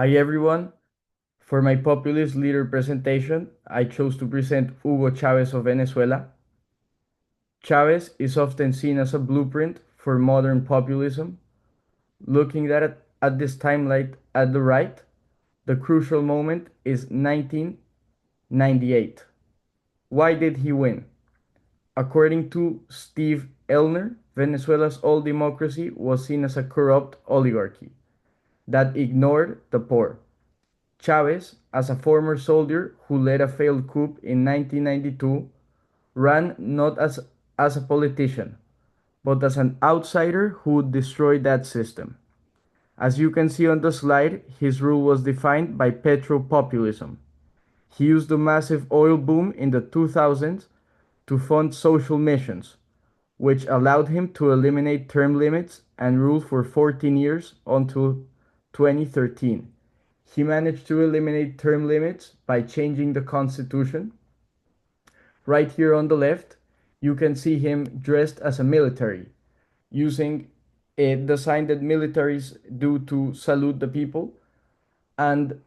Hi everyone. For my populist leader presentation, I chose to present Hugo Chávez of Venezuela. Chávez is often seen as a blueprint for modern populism. Looking at this timeline at the right, the crucial moment is 1998. Why did he win? According to Steve Elner, Venezuela's old democracy was seen as a corrupt oligarchy that ignored the poor. Chávez, as a former soldier who led a failed coup in 1992, ran not as a politician, but as an outsider who would destroy that system. As you can see on the slide, his rule was defined by petropopulism. He used the massive oil boom in the 2000s to fund social missions, which allowed him to eliminate term limits and rule for 14 years until 2013. He managed to eliminate term limits by changing the constitution. Right here on the left, you can see him dressed as a military, using the sign that militaries do to salute the people. And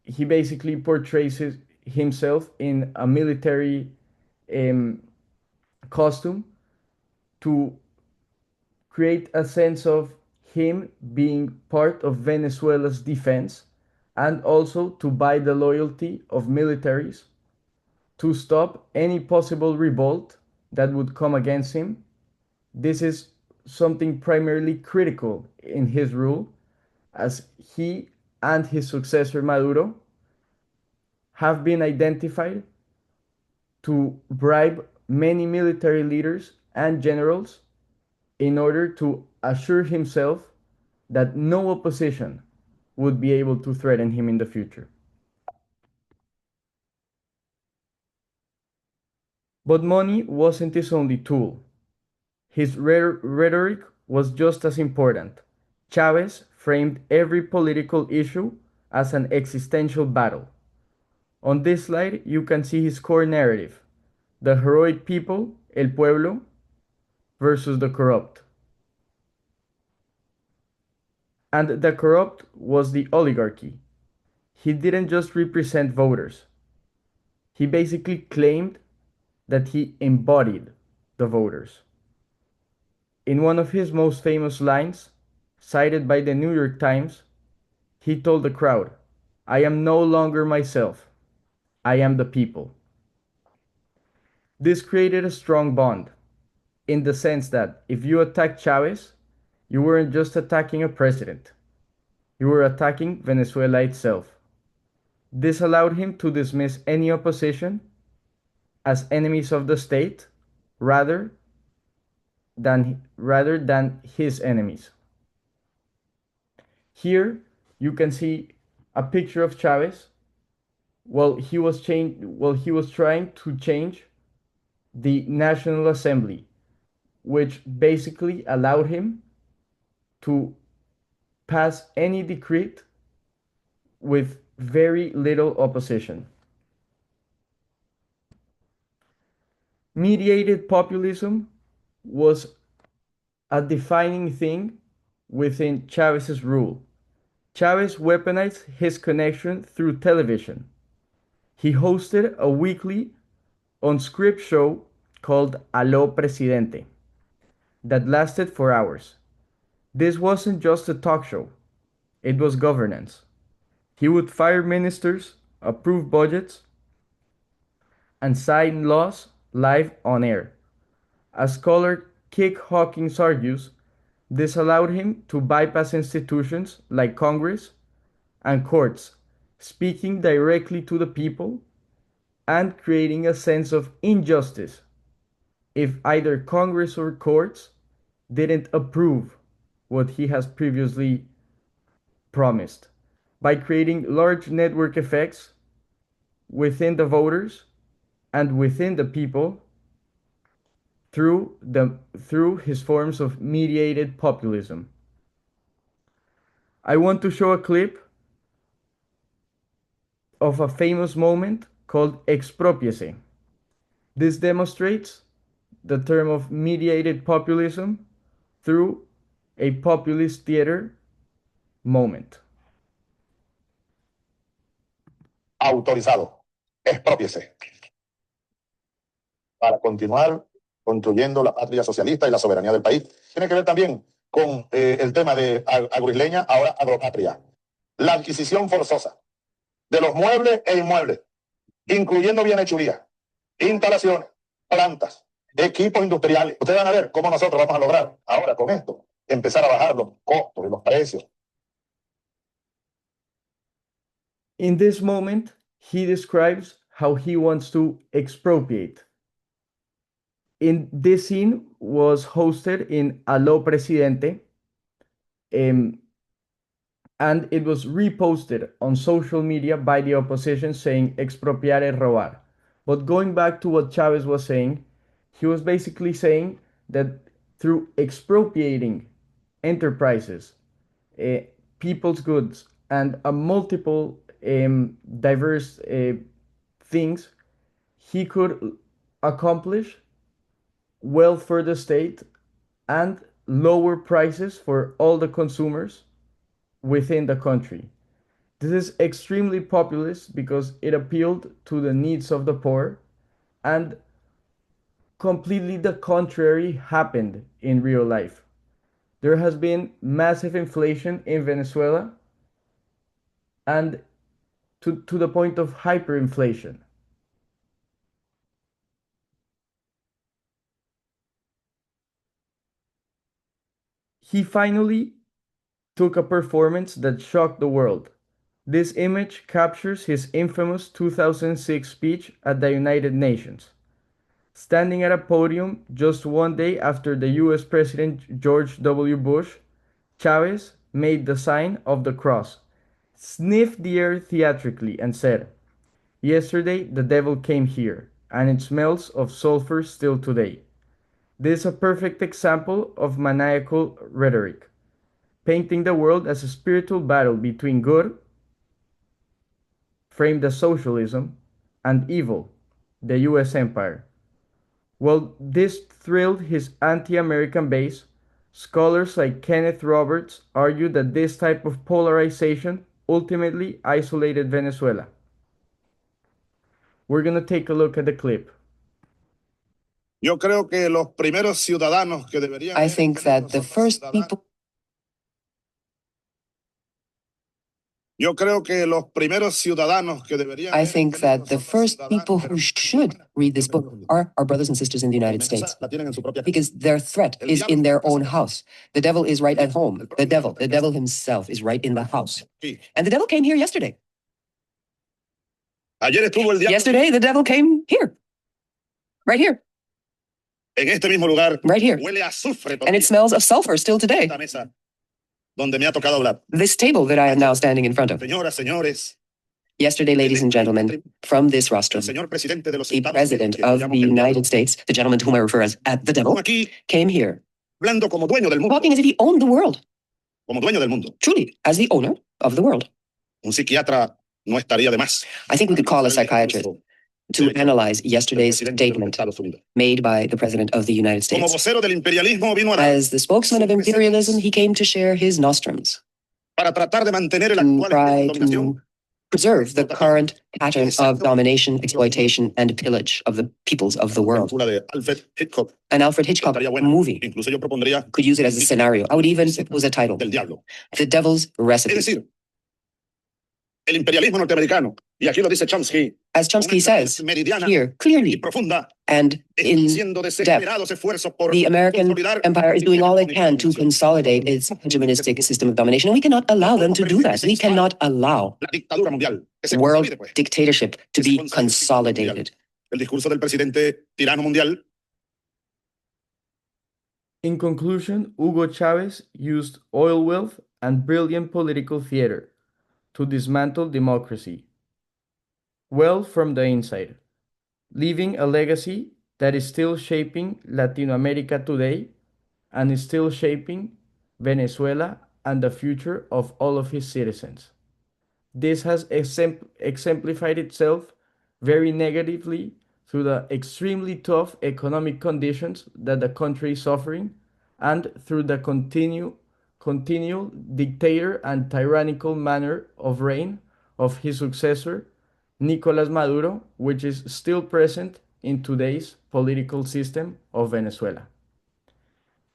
he basically portrays himself in a military um, costume to create a sense of him being part of Venezuela's defense and also to buy the loyalty of militaries to stop any possible revolt that would come against him. This is something primarily critical in his rule, as he and his successor Maduro have been identified to bribe many military leaders and generals in order to assure himself that no opposition would be able to threaten him in the future. But money wasn't his only tool. His rhetoric was just as important. Chavez framed every political issue as an existential battle. On this slide, you can see his core narrative: the heroic people, el pueblo, versus the corrupt. And the corrupt was the oligarchy. He didn't just represent voters, he basically claimed that he embodied the voters. In one of his most famous lines, cited by the New York Times, he told the crowd, "I am no longer myself, I am the people." This created a strong bond, in the sense that if you attacked Chavez, you weren't just attacking a president, you were attacking Venezuela itself. This allowed him to dismiss any opposition as enemies of the state rather rather than his enemies. Here you can see a picture of Chavez while he was trying to change the National Assembly, which basically allowed him to pass any decree with very little opposition. Mediated populism was a defining thing within Chavez's rule. Chavez weaponized his connection through television. He hosted a weekly on-script show called Aló Presidente that lasted for hours. This wasn't just a talk show, it was governance. He would fire ministers, approve budgets, and sign laws live on air. As scholar Kik Hawkins argues, this allowed him to bypass institutions like Congress and courts, speaking directly to the people and creating a sense of injustice if either Congress or courts didn't approve what he has previously promised. By creating large network effects within the voters and within the people through his forms of mediated populism. I want to show a clip of a famous moment called expropiese. This demonstrates the term of mediated populism through a populist theater moment. autorizado. Exprópiese para continuar construyendo la patria socialista y la soberanía del país. Tiene que ver también con el tema de agroisleña, ahora agropatria. La adquisición forzosa de los muebles e inmuebles, incluyendo bienhechuría, instalaciones, plantas, equipos industriales. Ustedes van a ver cómo nosotros vamos a lograr ahora con esto empezar a bajar los costos y los precios. In this moment, he describes how he wants to expropriate. In this scene was hosted in Aló Presidente, um, and it was reposted on social media by the opposition saying expropiar es robar. But going back to what Chavez was saying, he was basically saying that through expropriating enterprises, uh, people's goods, and a multiple diverse things, he could accomplish wealth for the state and lower prices for all the consumers within the country. This is extremely populist because it appealed to the needs of the poor, and completely the contrary happened in real life. There has been massive inflation in Venezuela, and to the point of hyperinflation. He finally took a performance that shocked the world. This image captures his infamous 2006 speech at the United Nations. Standing at a podium just one day after the US President George W. Bush, Chavez made the sign of the cross, sniffed the air theatrically, and said, "Yesterday the devil came here, and it smells of sulfur still today." This is a perfect example of maniacal rhetoric, painting the world as a spiritual battle between good, framed as socialism, and evil, the US empire. While this thrilled his anti American base, scholars like Kenneth Roberts argue that this type of polarization ultimately isolated Venezuela. We're going to take a look at the clip. Yo creo que los primeros ciudadanos que deberían I think that the first people Yo creo que los primeros ciudadanos que deberían I think that the first people who should read this book are our brothers and sisters in the United States, la tienen en su propia because their threat is in their own house. The devil is right at home. The devil himself is right in the house. And the devil came here yesterday. Ayer estuvo el diablo Yesterday, the devil came here. Right here. en este mismo lugar. Right here. Huele a azufre And it todavía. smells of sulfur still today. Esta mesa donde me ha tocado hablar. This table that I am now standing in front of. Señoras, señores, Yesterday, ladies and gentlemen, from this el rostrum, señor presidente de los the Estados president Unidos, que of llamo the el diablo, United States, the gentleman to whom I refer as the devil, aquí came here, hablando como dueño del mundo, talking as if he owned the world, como dueño del mundo. truly, as the owner of the world. Un psiquiatra no estaría de más. I think we could call a psychiatrist to analyze yesterday's statement made by the President of the United Como States. vocero del imperialismo vino a la As the spokesman of imperialism, he came to share his nostrums para tratar de mantener el to actual try esquema de dominación. to preserve the current pattern of domination, exploitation, and pillage of the peoples of the world. Película de Alfred Hitchcock. An Alfred Hitchcock Estaría buena. movie Incluso yo propondría could use it as a scenario. I would even propose a title, del diablo. The Devil's Es Recipe. decir, el imperialismo norteamericano, y aquí lo dice Chomsky, As Chomsky says meridiana here y clearly, profunda, and está in haciendo desesperados esfuerzos por the American consolidar empire is doing all it can to consolidate its hegemonistic system of domination. And we cannot allow them to do that. We cannot allow la dictadura mundial. Que se world consolide, pues. dictatorship to be consolidated. El discurso del presidente tirano mundial In conclusion, Hugo Chavez used oil wealth and brilliant political theater to dismantle democracy. Well, from the inside, leaving a legacy that is still shaping Latin America today and is still shaping Venezuela and the future of all of his citizens. This has exemplified itself very negatively through the extremely tough economic conditions that the country is suffering, and through the continual dictator and tyrannical manner of reign of his successor, Nicolas Maduro, which is still present in today's political system of Venezuela.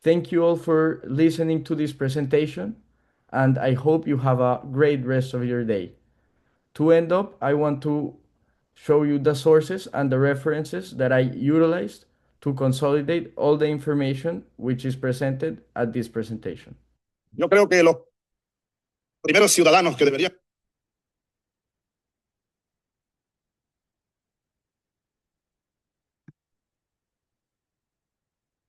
Thank you all for listening to this presentation, and I hope you have a great rest of your day. To end up, I want to show you the sources and the references that I utilized to consolidate all the information which is presented at this presentation. Yo creo que los primeros ciudadanos que deberían